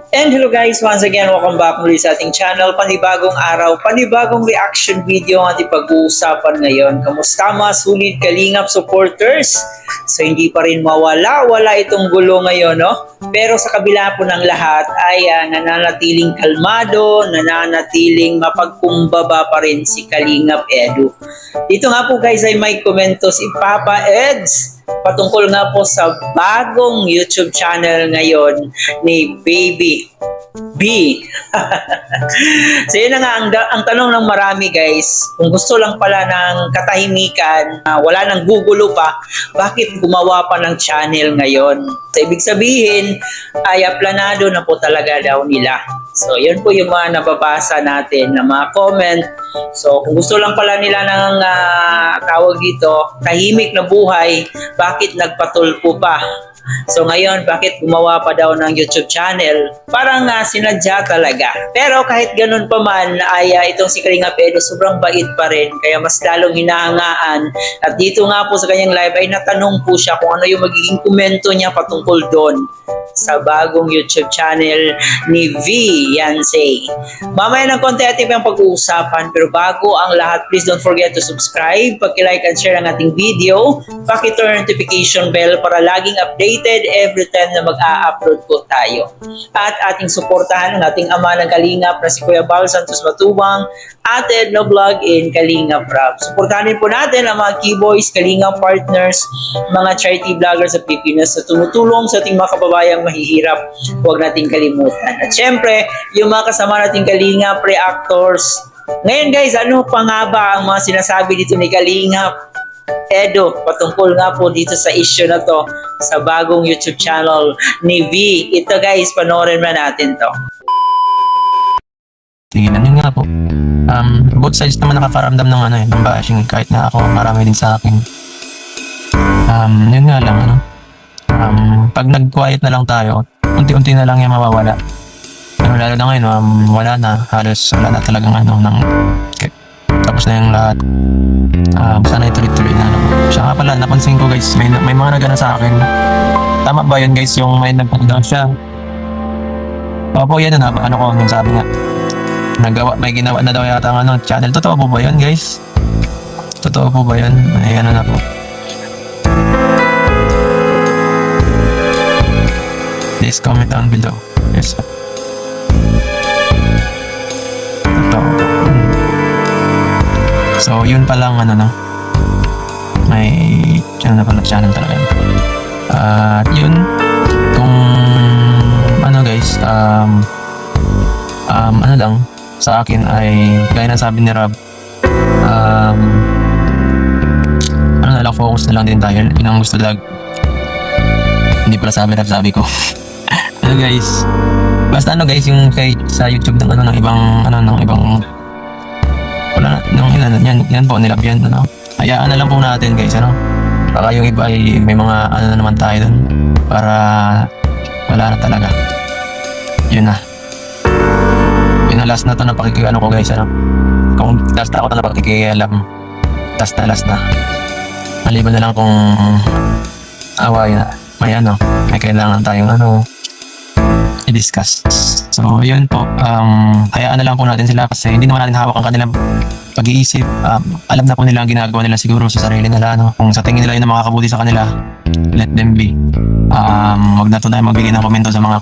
And hello guys, once again, welcome back muli sa ating channel. Panibagong araw, panibagong reaction video ang ating pag-uusapan ngayon. Kamusta mga sulit Kalingap supporters? So hindi pa rin wala itong gulo ngayon, no? Pero sa kabila po ng lahat ay nananatiling kalmado, nananatiling mapagkumbaba pa rin si Kalingap Edu. Dito nga po guys ay may komento si Papa Eds patungkol nga po sa bagong YouTube channel ngayon ni Baby B. So yun na nga, ang tanong ng marami guys, kung gusto lang pala ng katahimikan, wala nang gugulo pa, bakit gumawa pa ng channel ngayon? So ibig sabihin, ay planado na po talaga daw nila. So yun po yung mga nababasa natin na mga comment. So kung gusto lang pala nila ng tawag dito, tahimik na buhay, bakit nagpatulpo pa? So ngayon, bakit gumawa pa daw ng YouTube channel? Parang sinadya talaga. Pero kahit ganun pa man, ay itong si Kalingap Edu sobrang bait pa rin. Kaya mas lalong hinahangaan. At dito nga po sa kanyang live ay natanong po siya kung ano yung magiging komento niya patungkol doon sa bagong YouTube channel ni V. Yansay. Mamaya ng konti ating yung pag-uusapan. Pero bago ang lahat, please don't forget to subscribe, paki-like and share ang ating video, paki-turn notification bell para laging updated every time na mag-a-upload po tayo. At ating suportahan ang ating ama ng Kalingap na si Kuya Bal Santos Matubang at Edno Vlog in Kalingap Rap. Suportahan din po natin ang mga keyboys, Kalingap partners, mga charity vloggers sa Pilipinas na tumutulong sa ating mga kababayang mahihirap. Huwag nating kalimutan. At syempre, yung mga kasama nating Kalingap reactors. Ngayon guys, ano pa nga ba ang mga sinasabi dito ni Kalingap Edu patungkol nga po dito sa issue na to sa bagong YouTube channel ni V. Ito guys, panoorin na natin to. Tingnan nyo nga po. Both sides naman nakakaramdam ng ng bashing, kahit na ako marami din sa akin. Yun nga lang pag nag-quiet na lang tayo, unti-unti na lang yung mawawala. Pero lalo na ngayon, wala na, halos wala na talagang tapos na yung lahat. Sana ituloy-tuloy na. Siya nga pala, napansin ko guys, may mga nagana sa akin. Tama ba yun guys, yung may nagpagdaw siya? Opo, yan na, ano ko, yung sabi nga. May ginawa na daw yata ng channel. Totoo po ba yun guys? Totoo po ba yun? Ay, ano na po. Please comment down below. Yes. Totoo po. So, yun pa lang, may channel talaga. At yun, kung, guys, lang, sa akin ay, gaya na sabi ni Rob, focus na lang din tayo. Yun ang gusto lang. Hindi pala sabi Rob, sabi ko. Guys, basta guys, yung sa YouTube ng ibang, wala na, yan po, nilabyan, hayaan na lang po natin guys, baka yung iba ay may mga na naman tayo dun, para wala na talaga. Yun na last na to na ko guys, kung last na ako to na pakikialam, last na maliban na lang kung away na may kailangan tayong i-discuss. So yun po, hayaan na lang po natin sila kasi hindi naman natin hawak ang kanilang pag-iisip. Alam na po nila ang ginagawa nila siguro sa sarili nila, kung sa tingin nila yun ang makakabuti sa kanila, let them be. Wag na to tayo magbigay ng komento sa mga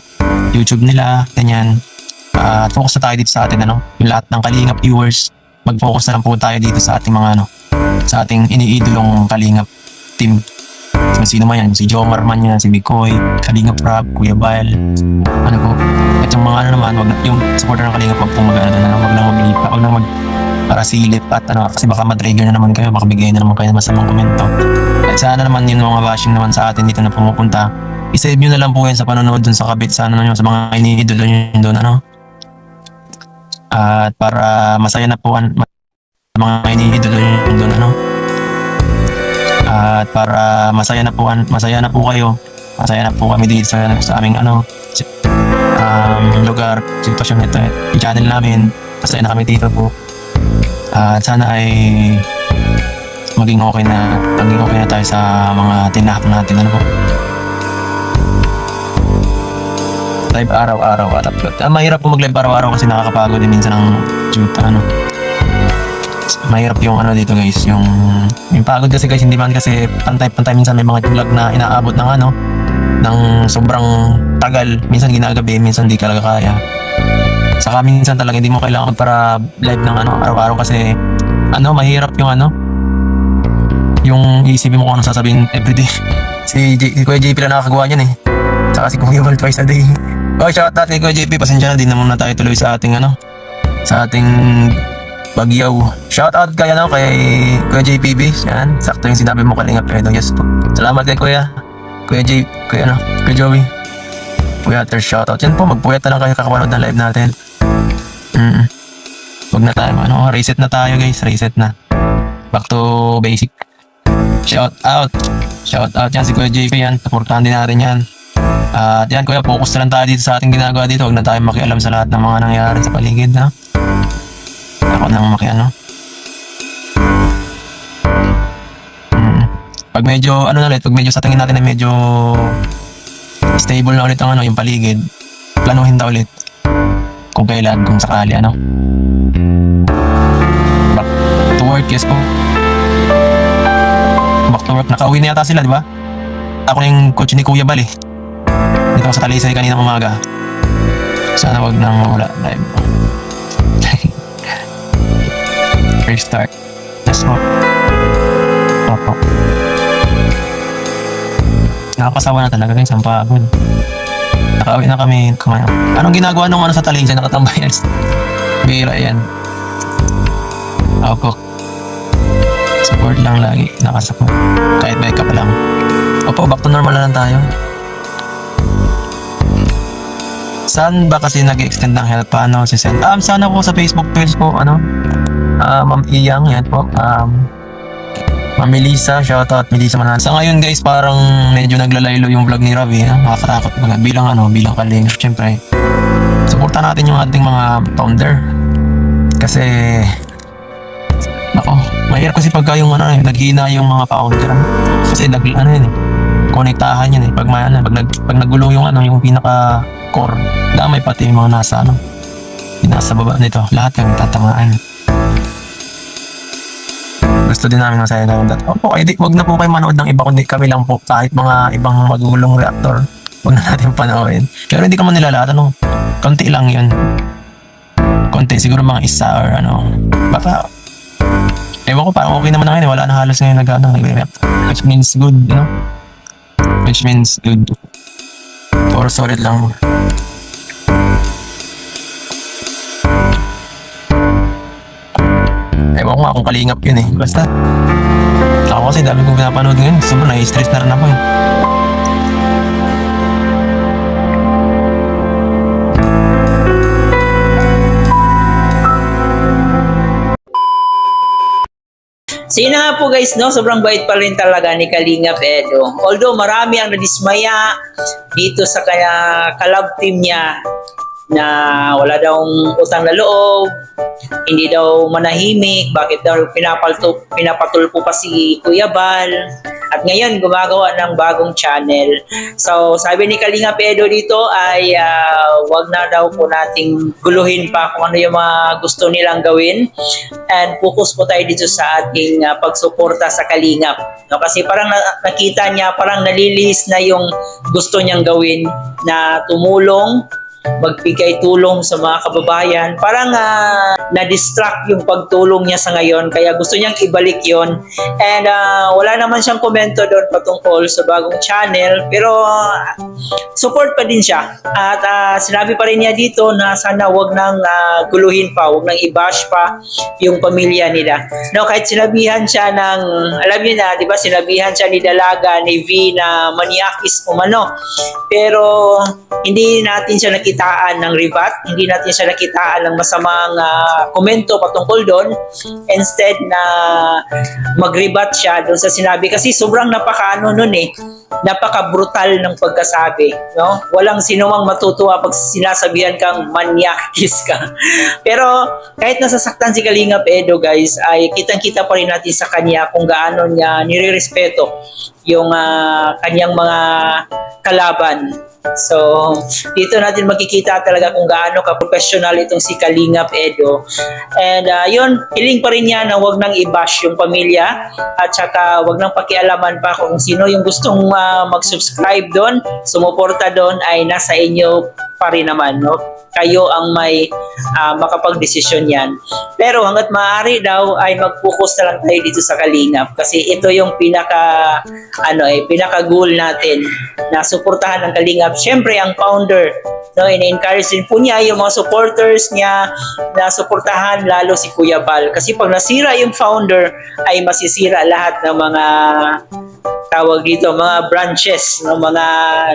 YouTube nila, ganyan. At focus na tayo dito sa atin, yung lahat ng Kalingap viewers, mag-focus na lang po tayo dito sa ating mga sa ating iniidolong Kalingap team. Sino man yan, si Jomar man yan, si Mikoy, Kalingap Rap, Kuya Bal, po. At yung mga naman, yung supporter ng Kalingap, wag pong wag lang para silip at kasi baka ma-trigger na naman kayo, baka bigay na naman kayo ng masamang komento. At sana naman yung mga bashing naman sa atin dito na pumupunta, i-save nyo na lang po yan sa panonood dun sa kabit, sana nyo sa mga iniidolo nyo doon, At para masaya na po sa mga iniidolo nyo doon, At para masaya na po kayo, masaya na po kami dito sa aming lugar, sitwasyon nito, i-channel namin, masaya na kami dito po. At sana ay maging okay na tayo sa mga tinahak natin, po. Live araw-araw at upload. Mahirap po mag-live araw-araw kasi nakakapagod din minsan ng shoot, mahirap yung dito guys, yung pagod kasi guys, hindi man kasi pantay-pantay, minsan may mga vlog na inaabot ng sobrang tagal, minsan ginagabi, minsan di talaga kaya. Saka minsan talaga hindi mo kailangan para live ng araw-araw kasi mahirap yung iisipin mo kung ano sasabihin everyday. Si Kuya JP lang nakakagawa niyan eh. Saka si Kuya Val twice a day. Oh, shout out kay Kuya JP, pasensya na, di naman na tayo tuloy sa ating sa ating Bagyaw. Shout out kay Kuya JPB. Yan, sakto yung sinabi mo, Kalingap Edo. Yes po. Salamat kay Kuya Joey. Kuya Ter, shout out. Yan po, magpuyat na lang kayo kakapanood ng live natin. Huwag na tayo, reset na tayo guys, reset na. Back to basic. Shout out yan si Kuya JP, yan. Supportahan din natin yan. At yan Kuya, focus na lang tayo dito sa ating ginagawa dito. Huwag na tayo makialam sa lahat ng mga nangyayari sa paligid, Ako nang Pag medyo, pag medyo sa tingin natin na medyo stable na ulit yung paligid, planuhin ta ulit. Kung kailan, kung sakali, Back to work, yes po. Back to work. Nakauwi na yata sila, di ba? Ako na yung coach ni Kuya Bal eh. Dito ako sa Talisay kanina umaga. Sana wag nang mawala live. Restart. Let's go. Opo. Nakakasawa na talaga guys, ang pagod. Nakauwi na kami. Anong ginagawa nung sa Talisay? Nakatambayan. Bira yan. Opo. Support lang lagi. Nakasupport. Kahit may ka pa lang. Opo, back to normal na lang tayo. Saan ba kasi nag-extend ng help? Paano si Send? Sana po sa Facebook page po, Ma'am Iyang, yan po. Ma'am Melissa, shoutout Melissa Manan. Sa ngayon guys, parang medyo naglalaylo yung vlog ni Ravi, nakakatakot bilang Kalingap. Siyempre, supportan natin yung ating mga founder. Kasi, mahirap kasi pagka yung naghina yung mga founder. Kasi konektahan yan eh. Pag nagulo yung yung pinaka core, damay pati yung mga nasa baba nito. Lahat yung tatamaan. Gusto din namin masaya na that. Opo, wag na po kayo manood ng iba kundi kami lang po. Kahit mga ibang magulong reactor, wag na natin panoorin. Pero hindi ka man nilalahat, konti lang yun. Konti, siguro mga isa or baka, ewan ko, parang okay naman na ngayon. Wala na halos ngayon nag-react. Which means good, Which means good. Or solid lang. Ewan ko nga kung Kalingap yun eh. Basta, ako kasi dami kong pinapanood ngayon. Sobrang na-stress na rin ako eh. So yun na nga po guys, sobrang bait pa rin talaga ni Kalingap Edo. Although marami ang nadismaya dito sa kaya kalab team niya na wala daw utang na loob, hindi daw manahimik, bakit daw pinapatulpo pa si Kuya Bal, at ngayon gumagawa ng bagong channel. So sabi ni Kalingap Edo dito ay wag na daw po nating guluhin pa kung ano yung mga gusto nilang gawin, and focus po tayo dito sa ating pagsuporta sa Kalingap. Kasi parang nakita niya, parang nalilihis na yung gusto niyang gawin na tumulong, magbigay tulong sa mga kababayan. Parang na-distract yung pagtulong niya sa ngayon, kaya gusto niyang ibalik yon. And wala naman siyang komento doon patungkol sa bagong channel, pero support pa din siya. At sinabi pa rin niya dito na sana wag nang guluhin pa, wag nang i-bash pa yung pamilya nila. Kahit sinabihan siya ng, alam niyo na, di ba, sinabihan siya ni Dalaga, ni V na maniakis umano. Pero hindi natin siya nakitaan ng rebat, hindi natin siya nakitaan ng masamang komento patungkol doon. Instead na mag-rebat siya doon sa sinabi, kasi sobrang napaka-brutal ng pagkasabi, Walang sinumang matutuwa pag sinasabihan kang manyakis ka. Pero kahit nasasaktan si Kalingap Edo guys, ay kitang-kita pa rin natin sa kanya kung gaano niya nirerespeto yung kanyang mga kalaban. So, dito natin makikita talaga kung gaano ka-professional itong si Kalingap Edo. And yun, hiling pa rin niya na wag nang i-bash yung pamilya at saka wag nang pakialaman pa kung sino yung gustong mag-subscribe doon, sumuporta doon ay nasa inyo pa rin naman, no? Kayo ang may makapag-desisyon yan. Pero hanggat maaari daw ay mag-focus na lang tayo dito sa Kalingap kasi ito yung pinaka-goal natin na suportahan ng Kalingap. Siyempre, ang founder, no, in-encourage din po niya yung mga supporters niya na suportahan lalo si Kuya Bal. Kasi pag nasira yung founder, ay masisira lahat ng mga tawag dito, mga branches, no, mga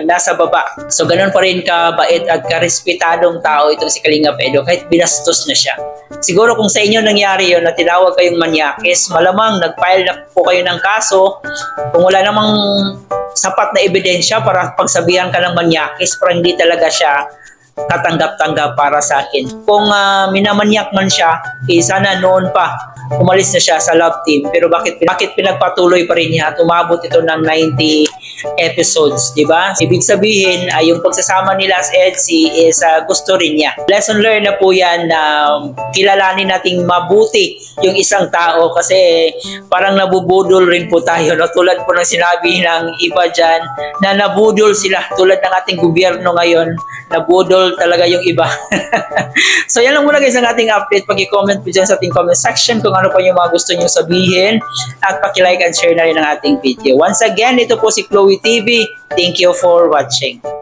nasa baba. So, ganun pa rin kabait at karespetadong tao itong si Kalingap Edo kahit binastos na siya. Siguro kung sa inyo nangyari yun na tinawag kayong manyakis, malamang nag-file na po kayo ng kaso. Kung wala namang sapat na ebidensya para pagsabihan ka ng manyakis, para hindi talaga siya katanggap-tanggap para sa akin. Kung minamanyak man siya, sana noon pa umalis na siya sa love team. Pero bakit pinagpatuloy pa rin niya at umabot ito ng 90 episodes, di ba? Ibig sabihin, yung pagsasama nila as EDSI is gusto rin niya. Lesson learned na po yan na kilalanin nating mabuti yung isang tao kasi parang nabubudol rin po tayo. No? Tulad po ng sinabi ng iba dyan na nabudol sila. Tulad ng ating gobyerno ngayon, nabudol talaga yung iba. So yan lang muna guys ang ating update. Pag-i-comment po dyan sa ating comment section kung ano pa yung mga gusto nyo sabihin at paki-like and share na rin ang ating video. Once again, ito po si Chloe TV. Thank you for watching.